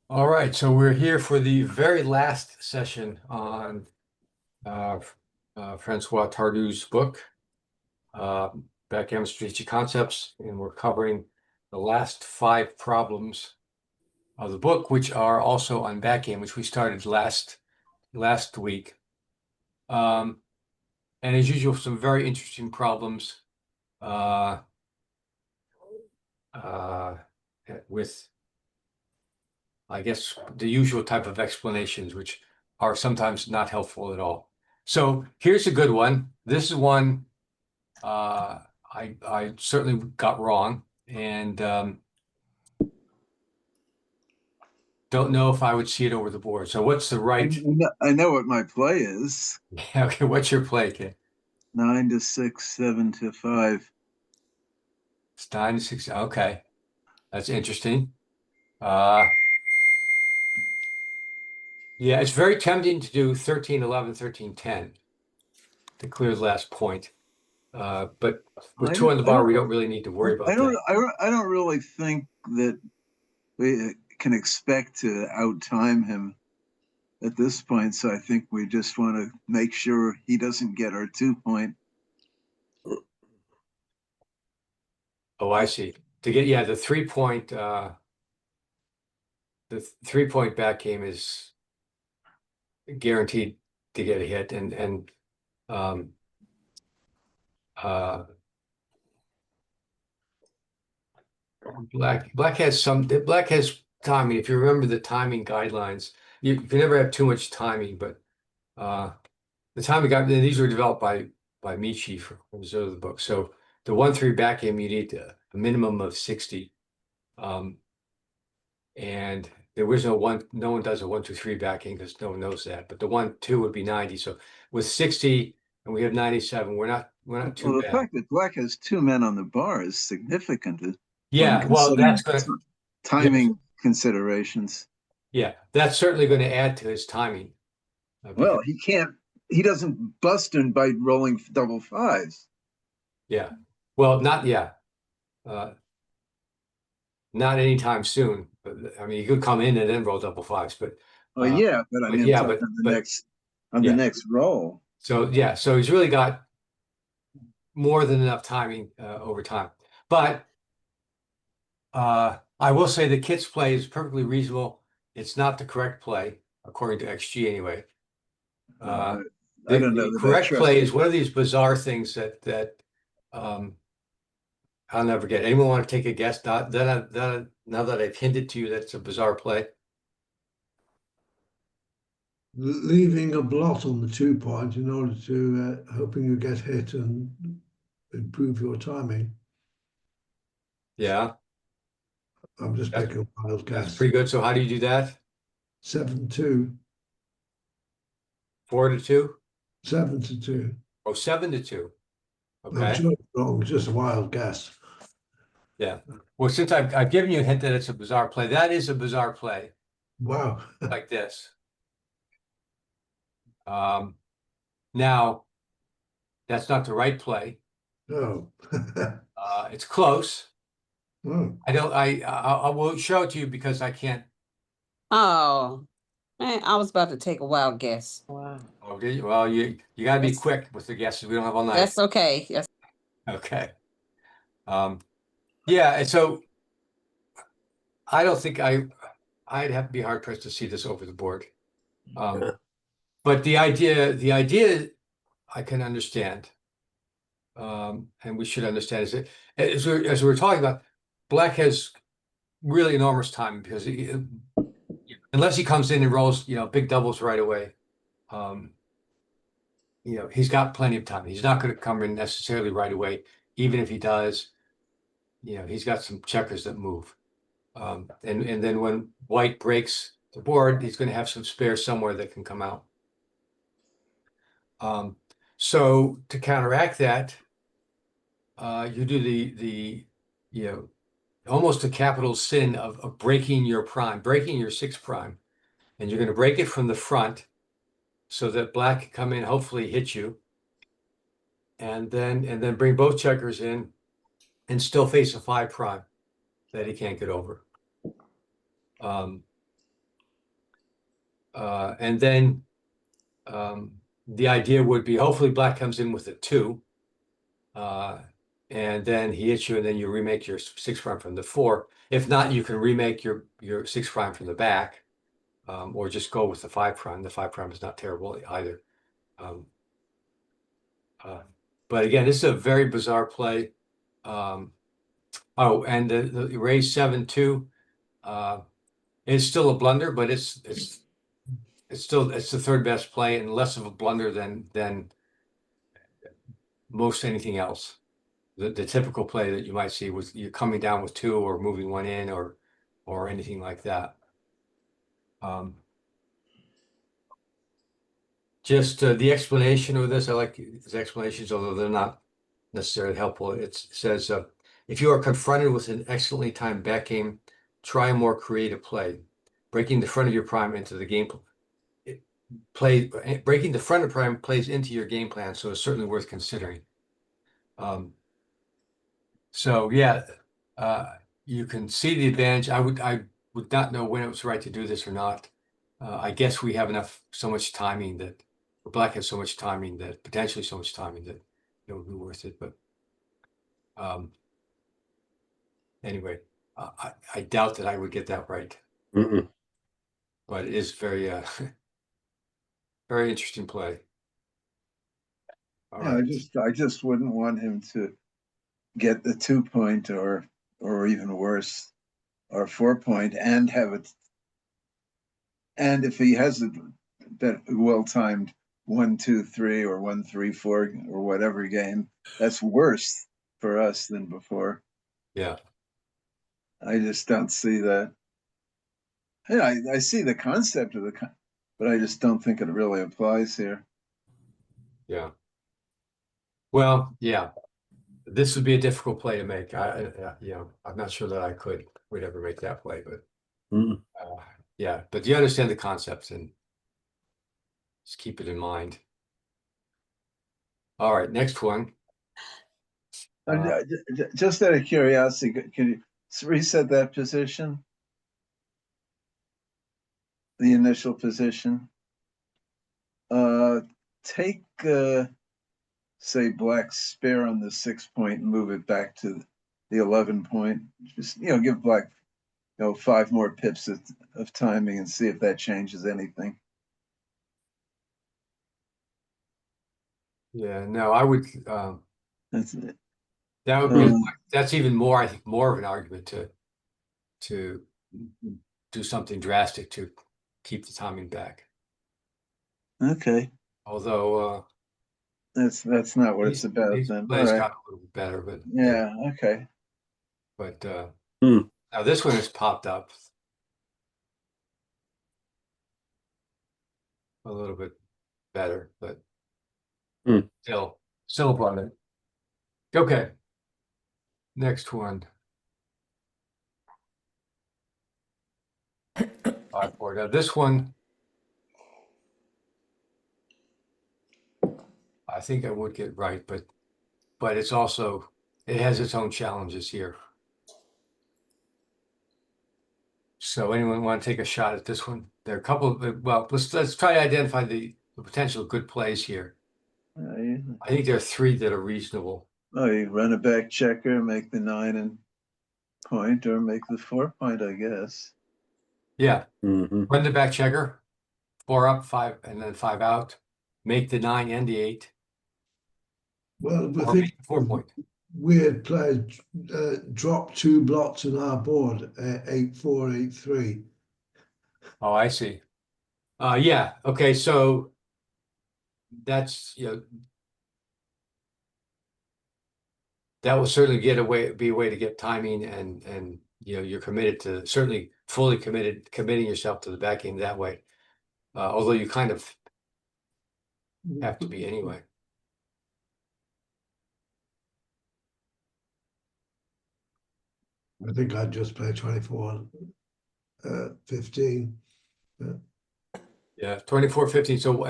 All right, so we're here for the very last session on uh, Francois Tardieu's book, uh, Backgame Strategic Concepts, and we're covering the last five problems of the book, which are also on Backgame, which we started last week. And as usual, some very interesting problems uh, uh, with, I guess, the usual type of explanations, which are sometimes not helpful at all. So here's a good one. This is one I certainly got wrong, and don't know if I would see it over the board. So what's the right? I know what my play is. Okay, what's your play, kid? 9 to 6, 7 to 5. It's 9 to 6. Okay, that's interesting. Uh, yeah, it's very tempting to do 13, 11, 13, 10 to clear the last point. But with I two don't, on the I bar, don't, we don't really need to worry I about don't, that. I don't really think that we can expect to outtime him at this point. So I think we just want to make sure he doesn't get our 2 point. Oh, I see. To get, yeah, the 3 point back game is guaranteed to get a hit, and um, uh, Black has timing. If you remember the timing guidelines, you can never have too much timing, but uh, the timing guide, these were developed by Michi from Zero the book. So the 1-3 back game, you need a minimum of 60. Um, and there was no one does a 1-2-3 back game because no one knows that. But the 1-2 would be 90. So with 60 and we have 97, we're not too Well, the bad. fact that Black has two men on the bar is significant when Yeah, well, that's considering gonna yeah, timing considerations. yeah, that's certainly going to add to his timing because Well, he can't. He doesn't bust in by rolling double fives. yeah, well, not yeah, uh, not anytime soon. But I mean, he could come in and then roll double fives, Well, uh, yeah, but I but mean, I'm yeah, talking on the yeah. next roll. So yeah, so he's really got more than enough timing over time. But I will say the Kit's play is perfectly reasonable. It's not the correct play according to XG anyway. Uh, Uh, I the don't know the that I correct trust play it. is one of these bizarre things that um, I'll never get. Anyone want to take a guess? Now that I've hinted to you that it's a bizarre play. Leaving a blot on the 2 point in order to hoping you get hit and improve your timing. Yeah, I'm just that's making a wild that's guess. pretty good. So how do you do that? 7-2, 4-2? 7-2. Oh, 7-2. I'm Okay. sure it's wrong. It's just a wild guess. Yeah. Well, since I've given you a hint that it's a bizarre play, that is a bizarre play Wow. like this. Um, Now that's not the right play. Oh. It's close. Oh. I don't. I will show it to you because I can't. Oh, man, I was about to take a wild guess. Wow. Oh, did you? Well, you got to be That's quick with the guesses. We don't have all night. that's okay. Yes. Okay. Um, yeah. And so I don't think I'd have to be hard pressed to see this over the board. But the idea I can understand, and we should understand is that as we're talking about, Black has really enormous time because unless he comes in and rolls, big doubles right away, um, he's got plenty of time. He's not going to come in necessarily right away. Even if he does, he's got some checkers that move. And then when white breaks the board, he's going to have some spare somewhere that can come out. So to counteract that, you do the you know almost a capital sin of breaking your prime, breaking your 6 prime, and you're going to break it from the front so that Black can come in, hopefully hit you, and then bring both checkers in and still face a 5 prime that he can't get over. Um, And then the idea would be hopefully black comes in with a 2. And then he hits you, and then you remake your 6' from the 4. If not, you can remake your 6' from the back, or just go with the 5'. The 5' is not terrible either. But again, this is a very bizarre play. Oh, and the raise 7-2 is still a blunder, but it's the third best play and less of a blunder than most anything else. The typical play that you might see was you're coming down with 2 or moving 1 in or anything like that. Just the explanation of this, I like his explanations, although they're not necessarily helpful. It says, if you are confronted with an excellently timed back game, try a more creative play. Breaking the front of your prime into the game breaking the front of prime plays into your game plan, so it's certainly worth considering. So yeah, you can see the advantage. I would not know when it was right to do this or not. I guess we have so much timing that, or black has so much timing that, potentially so much timing that it would be worth it. But anyway, I doubt that I would get that right. But it is very, very interesting play. All Yeah, right. I just wouldn't want him to get the 2-point or even worse, or 4-point, and have it. And if he has a well-timed 1, 2, 3 or 1, 3, 4 or whatever game, that's worse for us than before. Yeah. I just don't see that. Yeah, I see the concept of but I just don't think it really applies here. Yeah. Well, yeah. This would be a difficult play to make. I'm not sure that I would ever make that play, but yeah, but you understand the concepts and just keep it in mind. All right, next one. Just out of curiosity, can you reset that position? The initial position. Take say black's spare on the 6-point and move it back to the 11-point. Just give black 5 more pips of timing and see if that changes anything. Yeah, no, I would That's it. that would be that's even more, I think, more of an argument to do something drastic to keep the timing back. Okay. Although That's not what it's about these then. All plays right. got a little bit better, but Yeah, okay. but now this one has popped up a little bit better, but still a blunder. Okay. Next one. 5-4. Now this one, I think I would get right, but it has its own challenges here. So anyone want to take a shot at this one? There are a couple of, well, let's try to identify the potential good plays here. I think there are 3 that are reasonable. Oh, you run a back checker, make the 9-point, or make the 4-point, I guess. Yeah. Run the back checker, 4 up, 5, and then 5 out. Make the 9 and the 8. Well, we Or think make the 4-point. weird played drop 2 blocks in our board, 8-4, 8-3. Oh, I see. Yeah. Okay. So that's, that will certainly be a way to get timing and you're committed to, certainly fully committing yourself to the back game that way. Although you kind of have to be anyway. I think I'd just play 24, 15. Yeah, 24-15. So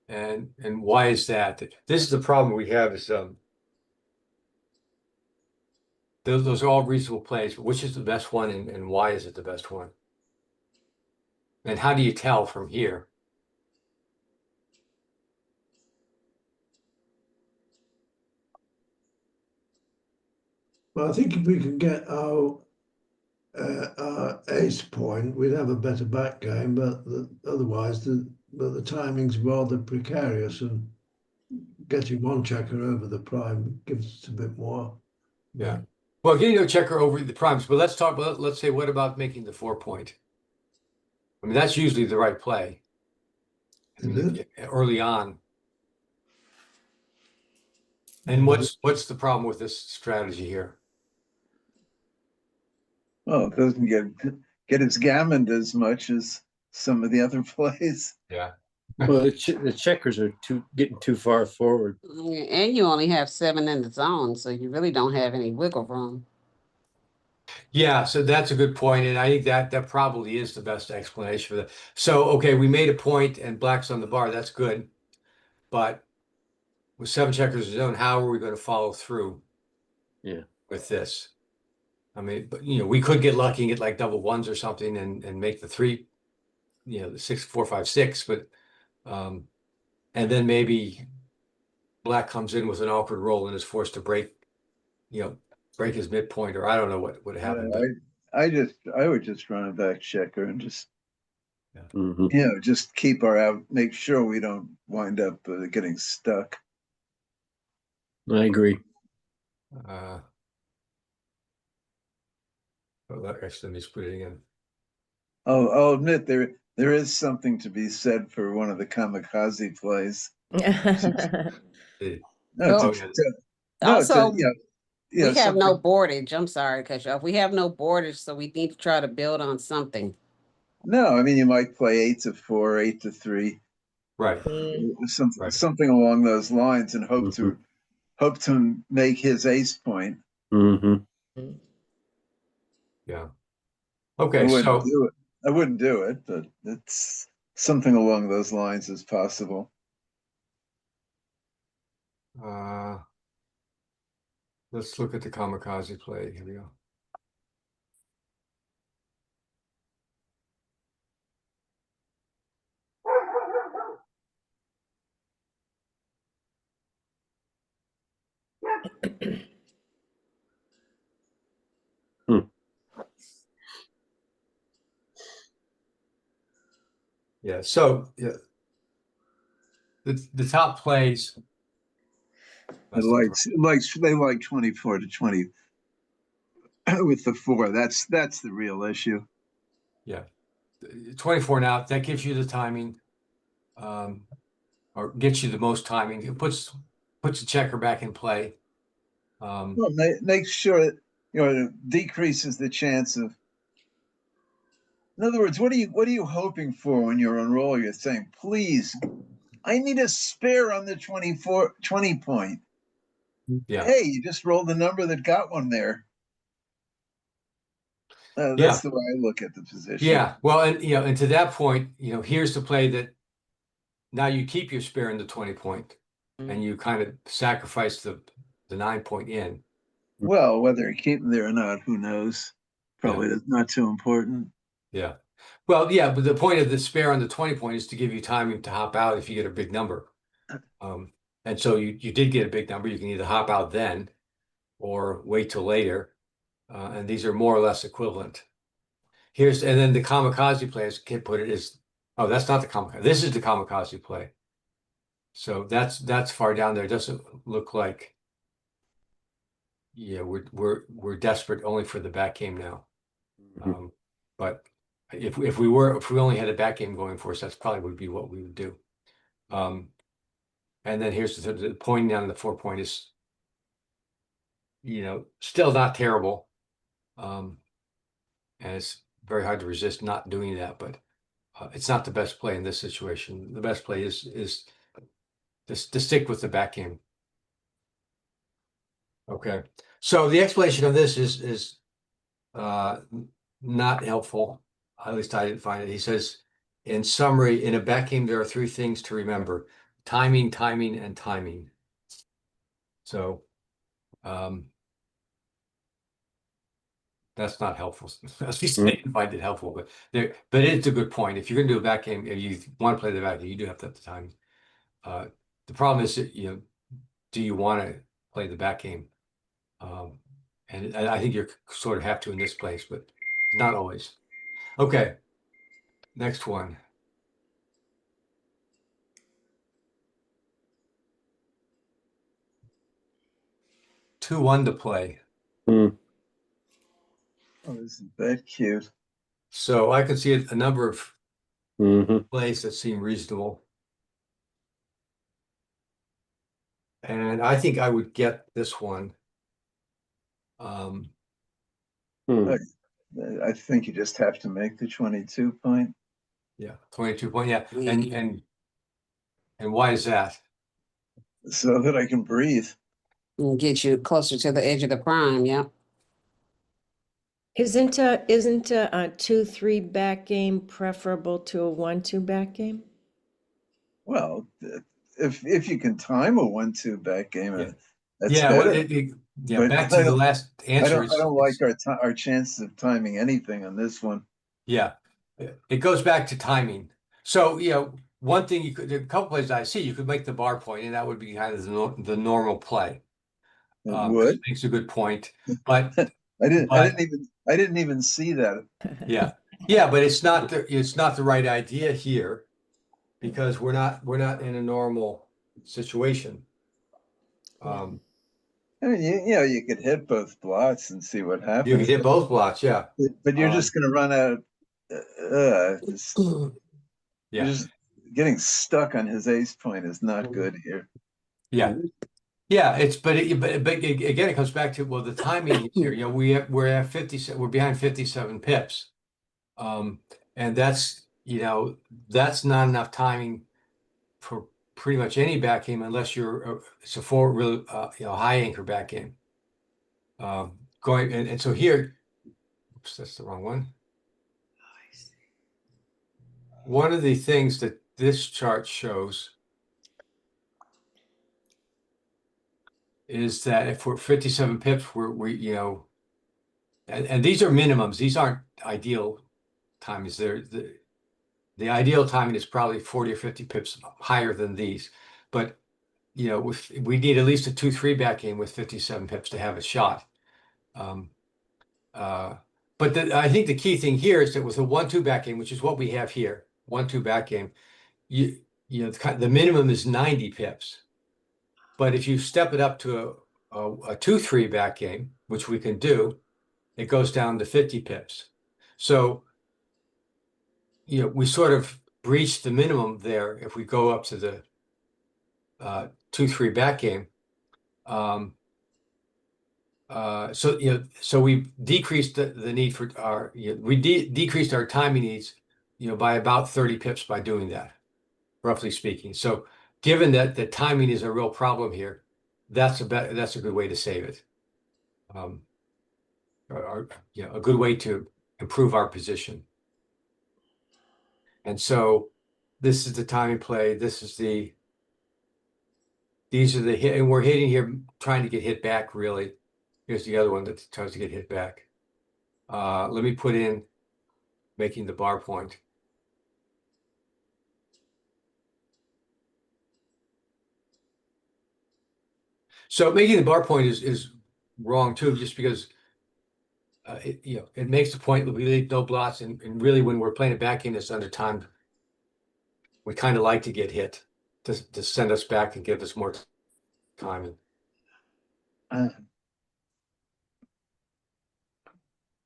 and why is that? This is the problem we have is those are all reasonable plays, but which is the best one and why is it the best one? And how do you tell from here? Well, I think if we can get our ace point, we'd have a better back game, but otherwise the timing's rather precarious, and getting one checker over the prime gives us a bit more. Yeah. Well, getting a checker over the primes, but let's talk about, let's say, what about making the 4-point? I mean, that's usually the right play. I Is mean, it? early on. And what's the problem with this strategy here? Well, it doesn't get its gammoned as much as some of the other plays. Yeah. Well, the checkers are getting too far forward. And you only have 7 in the zone, so you really don't have any wiggle room. Yeah, so that's a good point, and I think that probably is the best explanation for that. So, okay, we made a point and black's on the bar. That's good, but with 7 checkers in zone, how are we going to follow through? Yeah. With this? I mean, but we could get lucky and get like double ones or something and make the 3, the 6, 4, 5, 6, but and then maybe black comes in with an awkward roll and is forced to break his midpoint, or I don't know what would happen, but I would just run a back checker and just Mhm. just keep our out, make sure we don't wind up getting stuck. I agree. Actually, let me split it again. I'll admit there is something to be said for one of the kamikaze plays. No, Well, also, we have no boardage. I'm sorry, because if we have no boardage, so we need to try to build on something. No, I mean you might play 8-4, 8-3, Right. something along those lines, and hope Mhm. to make his ace point. Mhm. Yeah. I Okay, wouldn't so do it. I wouldn't do it, but it's something along those lines is possible. let's look at the kamikaze play. Here we go. Yeah, so the top plays. They like 24 to 20 with the 4. That's the real issue. Yeah, 24 now. That gives you the timing, or gets you the most timing. It puts the checker back in play. Well, make sure that it decreases the chance of. In other words, what are you hoping for when you're on roll? You're saying, please, I need a spare on the 20 point. Yeah. Hey, you just rolled the number that got one there. Yeah. That's the way I look at the position. Yeah. Well, and to that point, here's the play that now you keep your spare in the 20 point, and you kind of sacrifice the 9 point in. Well, whether you keep them there or not, who knows? Probably not too important. Yeah. Well, yeah, but the point of the spare on the 20 point is to give you timing to hop out if you get a big number. And so you did get a big number. You can either hop out then or wait till later. And these are more or less equivalent. And then the kamikaze play, as Kit put it, is, oh, that's not the kamikaze. This is the kamikaze play. So that's far down there. It doesn't look like, we're desperate only for the back game now. But if we only had a back game going for us, that's probably would be what we would do. And then here's the pointing down the 4 point is, still not terrible. And it's very hard to resist not doing that, but it's not the best play in this situation. The best play is to stick with the back game. Okay. So the explanation of this is not helpful. At least I didn't find it. He says, in summary, in a back game, there are 3 things to remember: timing, timing, and timing. So That's not helpful. At least I didn't find it helpful, but it's a good point. If you're gonna do a back game, if you want to play the back game, you do have to have the time. The problem is that, do you want to play the back game? And I think you sort of have to in this place, but not always. Okay, next one. 2-1 to play. Oh, isn't that cute? So I can see a number of plays that seem reasonable. And I think I would get this one. I think you just have to make the 22 point. Yeah, 22 point. Yeah, and why is that? So that I can breathe. And get you closer to the edge of the prime. Yeah. Isn't a 2-3 back game preferable to a 1-2 back game? Well, if you can time a 1-2 back game, that's Yeah, better. Well, back to the last answer. I don't like our chances of timing anything on this one. Yeah, it goes back to timing. So, one thing you could, a couple plays I see, you could make the bar point, and that would be kind of the normal play. It would. Makes a good point, but I didn't even see that. yeah, but it's not the right idea here, because we're not in a normal situation. I mean, you could hit both blots and see what happens. You can hit both blots, yeah. But you're just going to run out. Yeah. Just getting stuck on his ace point is not good here. Yeah. Yeah, but again, it comes back to, well, the timing here. We're at 57. We're behind 57 pips, and that's that's not enough timing for pretty much any back game unless you're it's a forward, really high anchor back game. And so here, oops, that's the wrong one. One of the things that this chart shows is that if we're 57 pips, and these are minimums. These aren't ideal timings. The ideal timing is probably 40 or 50 pips higher than these. But we need at least a 2-3 back game with 57 pips to have a shot. But I think the key thing here is that with a 1-2 back game, which is what we have here, 1-2 back game, the minimum is 90 pips. But if you step it up to a 2-3 back game, which we can do, it goes down to 50 pips. So, we sort of breach the minimum there if we go up to the 2-3 back game. So we decreased the need for decreased our timing needs, by about 30 pips by doing that, roughly speaking. So given that the timing is a real problem here, that's a good way to save it. A good way to improve our position. And so this is the timing play. These are the hit, and we're hitting here, trying to get hit back, really. Here's the other one that tries to get hit back. Let me put in making the bar point. So making the bar point is wrong too, just because it makes the point that we leave no blots, and really when we're playing a back game that's under time, we kind of like to get hit to send us back and give us more time.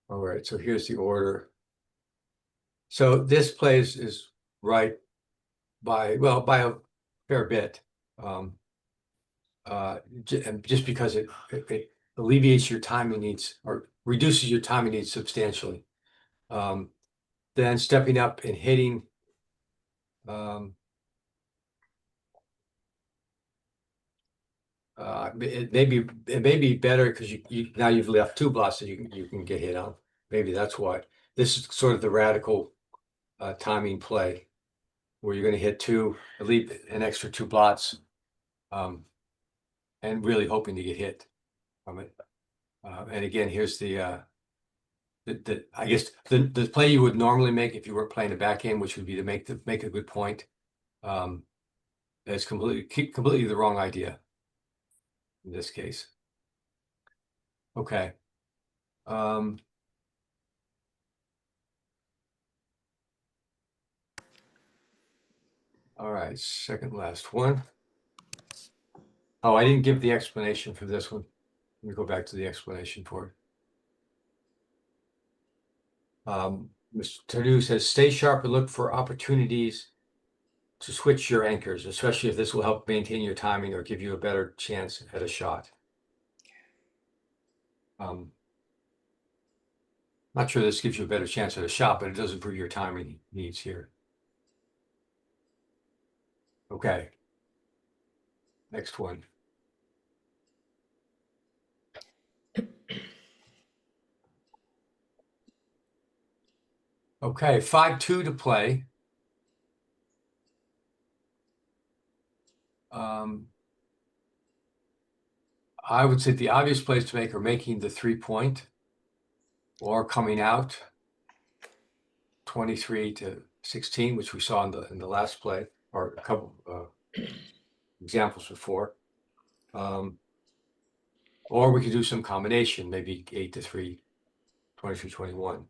All right, so here's the order. So this play is right by a fair bit, just because it alleviates your timing needs or reduces your timing needs substantially. Then stepping up and hitting. It may be better because now you've left 2 blots that you can get hit on. Maybe that's why. This is sort of the radical timing play, where you're going to hit leave an extra 2 blots, and really hoping to get hit from it. And again, here's the I guess the play you would normally make if you weren't playing a back game, which would be to make a good point, is completely the wrong idea in this case. Okay. All right, second last one. Oh, I didn't give the explanation for this one. Let me go back to the explanation for it. Mr. Tardieu says, stay sharp and look for opportunities to switch your anchors, especially if this will help maintain your timing or give you a better chance at a shot. Not sure this gives you a better chance at a shot, but it does improve your timing needs here. Okay. Next one. Okay, 5-2 to play. I would say the obvious plays to make are making the 3-point or coming out 23-16, which we saw in the last play, or a couple examples before. Or we could do some combination, maybe 8-3, 23-21.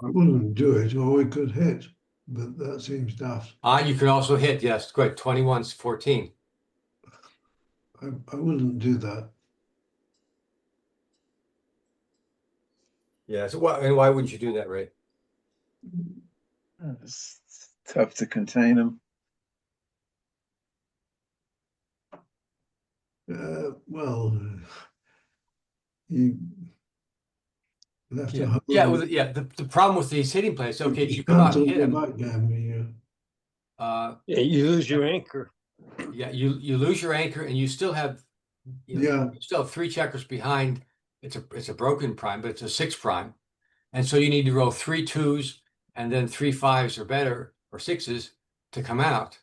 I wouldn't do it, or we could hit, but that seems daft. You could also hit, yes, good, 21-14. I wouldn't do that. Yeah, so why wouldn't you do that, Ray? It's tough to contain him. Well, you left Yeah, a hole. yeah. The problem with these hitting plays, okay, if you come out cancel and hit the him, backgammon, Yeah, you lose your anchor. yeah, you lose your anchor, and you still have, you still have 3 checkers behind. It's a broken prime, but it's a 6 prime, and so you need to roll 3 2s and then 3 5s or better or 6s to come out.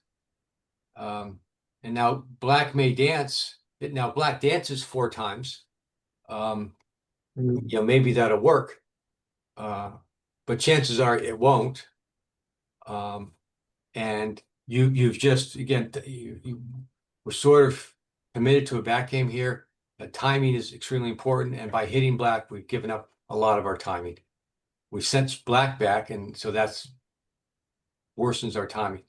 And now black may dance. Now black dances 4 times. Maybe that'll work, but chances are it won't. And you've just, again, we're sort of committed to a back game here. Timing is extremely important, and by hitting black, we've given up a lot of our timing. We sent black back, and so that's worsens our timing.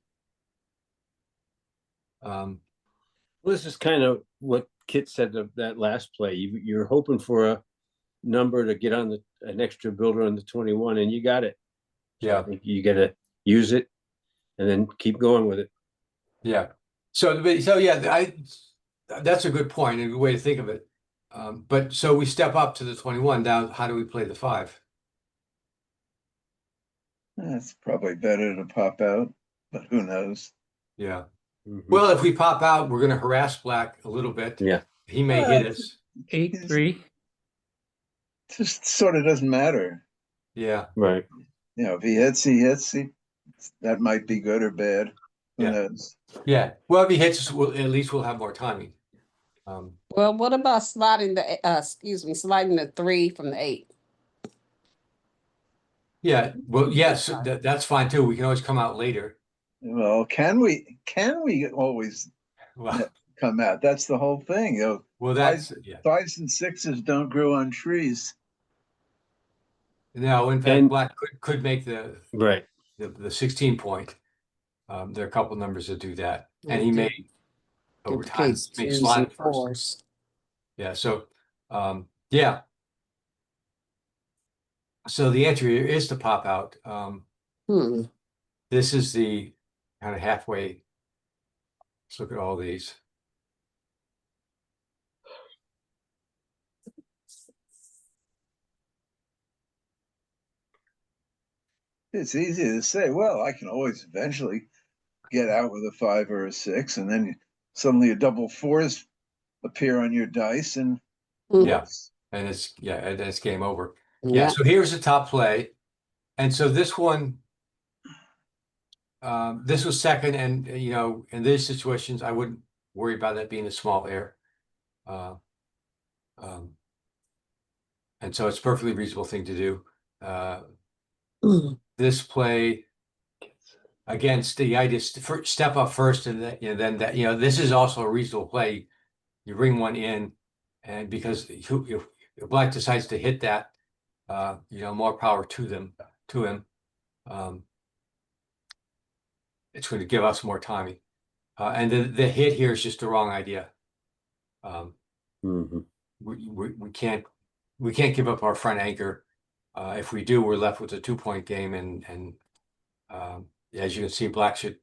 Well, this is kind of what Kit said of that last play. You're hoping for a number to get on an extra builder on the 21, and you got it. So Yeah, I think you got to use it and then keep going with it. yeah. So yeah, that's a good point, a good way to think of it. But so we step up to the 21. Now, how do we play the 5? It's probably better to pop out, but who knows? Yeah. Mhm. Well, if we pop out, we're going to harass black a little bit. Yeah. He may hit us. 8-3. Just sort of doesn't matter. Yeah. Right. If he hits, he hits. That might be good or bad. Who knows? Yeah. Well, if he hits us, at least we'll have more timing. Well, what about sliding sliding the 3 from the 8? Yeah. Well, yes, that's fine too. We can always come out later. Well, can we always Well, come out? That's the whole thing. well, that's, yeah. 5s and 6s don't grow on trees. No, in fact, black could make the 16 point. There are a couple numbers that do that, and he may over time make slide first. Yeah. So, yeah. So the answer here is to pop out. This is the kind of halfway. Let's look at all these. It's easy to say, well, I can always eventually get out with a 5 or a 6, and then suddenly a double 4s appear on your dice, and yes, and it's game over. Yeah. So here's the top play, and so this one, this was second, and in these situations, I wouldn't worry about that being a small error. And so it's a perfectly reasonable thing to do. This play against the idea to step up first, and then that this is also a reasonable play. You bring one in, and because if Black decides to hit that, more power to him. It's going to give us more timing. And the hit here is just the wrong idea. We can't give up our front anchor. If we do, we're left with a 2-point game, and as you can see, Black should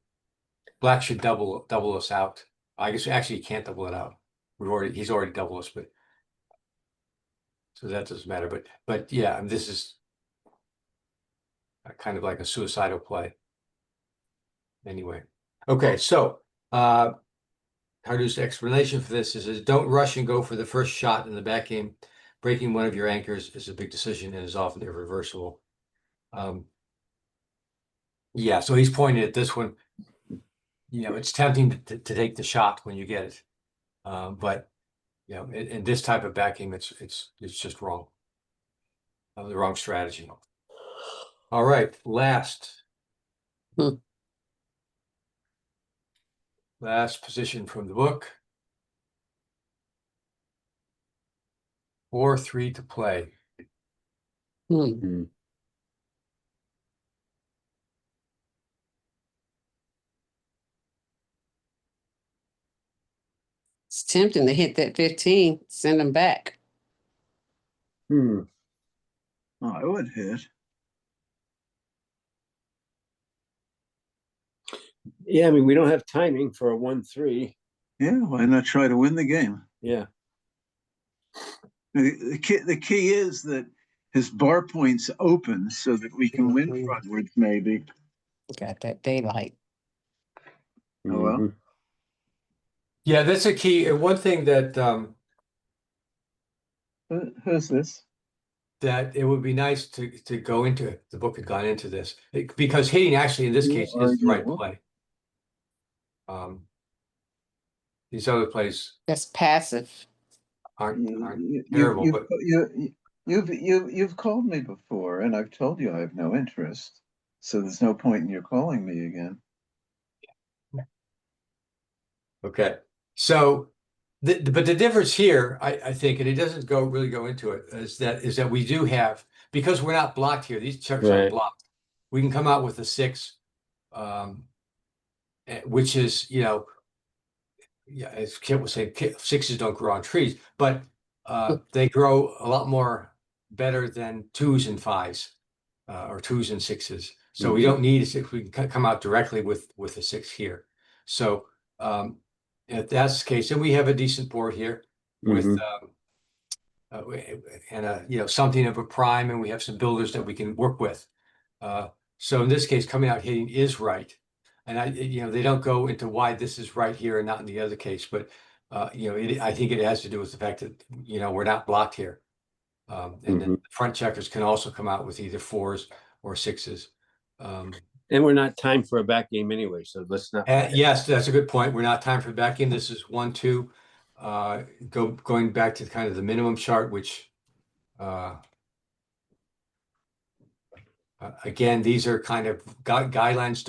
double us out. I guess actually he can't double it out. He's already doubled us, but so that doesn't matter. But yeah, this is kind of like a suicidal play. Anyway, okay, so Tardieu's explanation for this is don't rush and go for the first shot in the back game. Breaking one of your anchors is a big decision and is often irreversible. Yeah, so he's pointing at this one. It's tempting to take the shot when you get it, but in this type of back game, it's just wrong. The wrong strategy. All right, last position from the book. 4-3 to play. It's tempting to hit that 15, send them back. Oh, I would hit. Yeah, I mean, we don't have timing for a 1-3. Yeah, why not try to win the game? Yeah. The key is that his bar point's open so that we can win frontwards, maybe. Got that daylight. Oh, well. Yeah, that's a key. One thing that Who's this? that it would be nice to go into it. The book had gone into this because hitting actually in this case is the right play. These other plays That's passive. aren't terrible, but you've called me before, and I've told you I have no interest. So there's no point in your calling me again. okay. So, but the difference here, I think, and it doesn't really go into it, is that we do have, because we're not blocked here. These checkers aren't blocked. We can come out with a 6, which is as Kit was saying, 6s don't grow on trees, but they grow a lot more better than 2s and 5s, or 2s and 6s. So we don't need a 6. We can come out directly with a 6 here. So if that's the case, then we have a decent board here with and something of a prime, and we have some builders that we can work with. So in this case, coming out hitting is right. And they don't go into why this is right here and not in the other case, but I think it has to do with the fact that we're not blocked here, and then the front checkers can also come out with either 4s or 6s. And we're not timed for a back game anyway, so let's not. Yes, that's a good point. We're not timed for back game. This is 1-2. Going back to kind of the minimum chart, which again, these are kind of guidelines.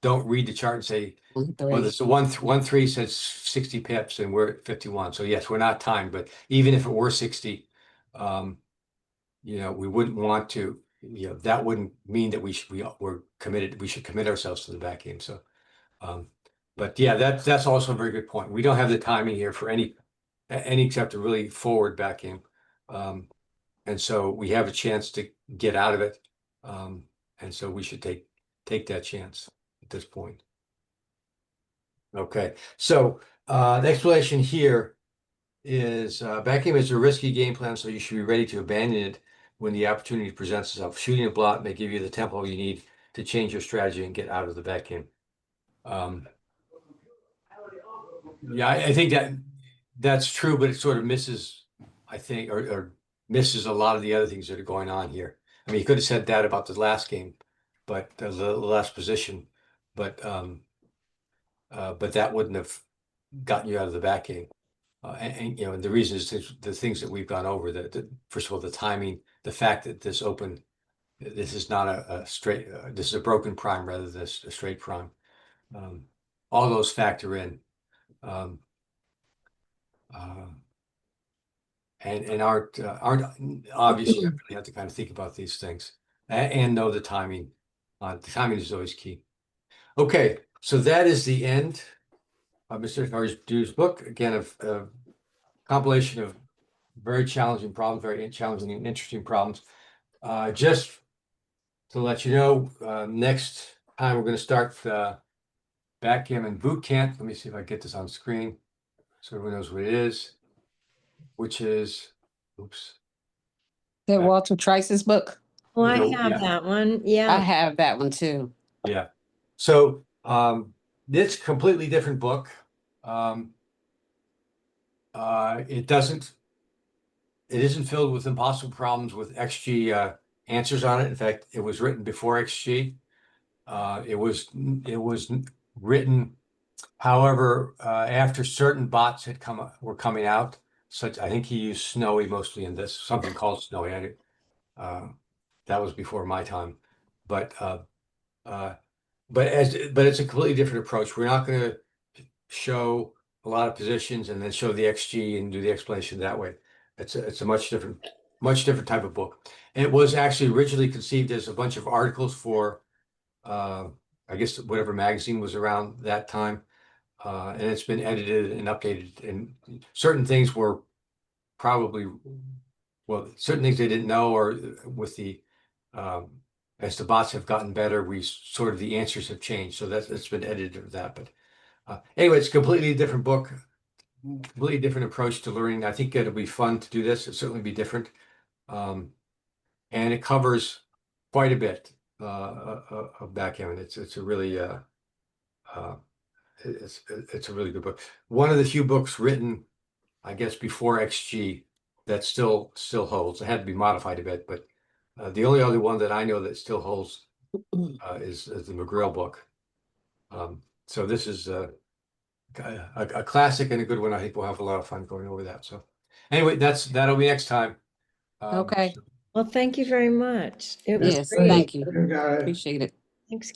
Don't read the chart and say, well, this 1-3 says 60 pips and we're at 51. So yes, we're not timed, but even if it were 60, we wouldn't want to, that wouldn't mean that we're committed. We should commit ourselves to the back game. So, but yeah, that's also a very good point. We don't have the timing here for any except a really forward back game. And so we have a chance to get out of it. And so we should take that chance at this point. Okay, so the explanation here is backgame is a risky game plan, so you should be ready to abandon it when the opportunity presents itself. Shooting a blot may give you the tempo you need to change your strategy and get out of the backgame. Yeah, I think that's true, but it sort of misses, I think, or misses a lot of the other things that are going on here. I mean, you could have said that about the last game, but the last position, but that wouldn't have gotten you out of the back game. And you know, and the reason is the things that we've gone over, that first of all, the timing, the fact that this is not a straight, this is a broken prime rather than a straight prime. All those factor in. And aren't obviously, you have to kind of think about these things and know the timing. The timing is always key. Okay, so that is the end of Mr. Tardieu's book. Again, a compilation of very challenging problems, very challenging and interesting problems. Just to let you know, next time we're going to start Backgammon Boot Camp. Let me see if I get this on screen so everyone knows what it is, which is, oops. That Walter Trice's book? Well, I No, have yeah. that one. I Yeah. have that one too. Yeah. So it's a completely different book. It isn't filled with impossible problems with XG answers on it. In fact, it was written before XG. It was written, however, after certain bots were coming out. Such, I think he used Snowy mostly in this, something called Snowy. That was before my time, but it's a completely different approach. We're not going to show a lot of positions and then show the XG and do the explanation that way. It's a much different type of book. And it was actually originally conceived as a bunch of articles for, I guess, whatever magazine was around that time. And it's been edited and updated, and certain things were probably, well, certain things they didn't know, or with the, as the bots have gotten better, the answers have changed. So it's been edited for that. But anyway, it's a completely different book, completely different approach to learning. I think it'll be fun to do this. It'll certainly be different. And it covers quite a bit of backgammon. It's a really it's a really good book. One of the few books written, I guess, before XG that still holds. It had to be modified a bit, but the only other one that I know that still holds is the McGrill book. So this is a classic and a good one. I think we'll have a lot of fun going over that. So anyway, that'll be next time. Okay. Well, thank you very much. It was Yes, great. thank you. Okay. Appreciate it. Thanks.